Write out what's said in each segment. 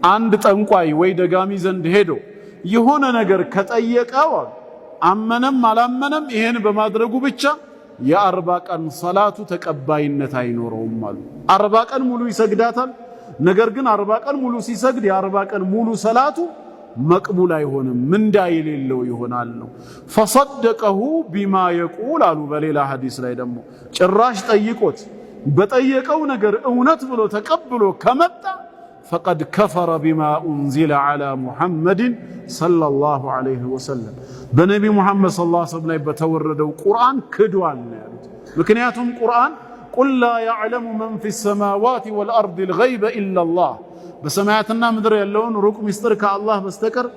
አንድ ጠንቋይ ወይ ደጋሚ ዘንድ ሄዶ የሆነ ነገር ከጠየቀው አመነም አላመነም ይሄን በማድረጉ ብቻ የ40 ቀን ሰላቱ ተቀባይነት አይኖረውም አሉ። 40 ቀን ሙሉ ይሰግዳታል። ነገር ግን 40 ቀን ሙሉ ሲሰግድ የ40 ቀን ሙሉ ሰላቱ መቅቡል አይሆንም፣ ምንዳ የሌለው ይሆናል ነው። ፈሰደቀሁ ቢማ የቁል አሉ። በሌላ ሐዲስ ላይ ደግሞ ጭራሽ ጠይቆት በጠየቀው ነገር እውነት ብሎ ተቀብሎ ከመጣ ፈቀድ ከፈረ ቢማ ኡንዚለ ዐላ ሙሐመድን ሰለላሁ ዐለይሂ ወሰለም በነቢ ሙሐመድ ሰለላሁ ዐለይሂ ወሰለም ላይ በተወረደው ቁርአን ክዷል ነው ያሉት። ምክንያቱም ቁርአን ቁል ላ ያዕለሙ መን ፊ ሰማዋት ወልአርድ ልገይበ ኢለላህ በሰማያትና ምድር ያለውን ሩቅ ምስጢር ከአላህ በስተቀር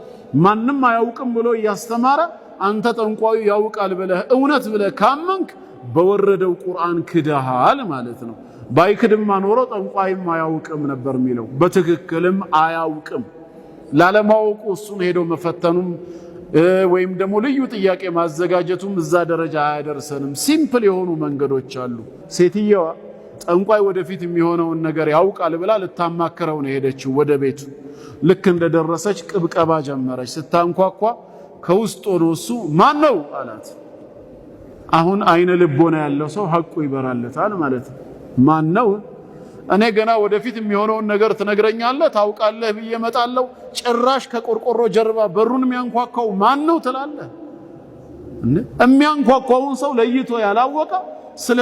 ማንም አያውቅም ብሎ እያስተማረ አንተ ጠንቋዩ ያውቃል ብለህ እውነት ብለህ ካመንክ በወረደው ቁርአን ክደሃል ማለት ነው። ባይክድማ ኖሮ ጠንቋይም አያውቅም ነበር የሚለው። በትክክልም አያውቅም። ላለማወቁ እሱን ሄዶ መፈተኑም ወይም ደግሞ ልዩ ጥያቄ ማዘጋጀቱም እዛ ደረጃ አያደርሰንም። ሲምፕል የሆኑ መንገዶች አሉ። ሴትየዋ ጠንቋይ ወደፊት የሚሆነውን ነገር ያውቃል ብላ ልታማክረው ነው ሄደችው ወደ ቤቱ። ልክ እንደደረሰች ቅብቀባ ጀመረች። ስታንኳኳ ከውስጥ ሆኖ እሱ ማን ነው አላት። አሁን አይነ ልቦና ያለው ሰው ሐቁ ይበራለታል ማለት ነው። ማን ነው? እኔ ገና ወደፊት የሚሆነውን ነገር ትነግረኛለህ ታውቃለህ ብዬ እመጣለሁ፣ ጭራሽ ከቆርቆሮ ጀርባ በሩን የሚያንኳኳው ማን ነው ትላለህ? የሚያንኳኳውን ሰው ለይቶ ያላወቀ ስለ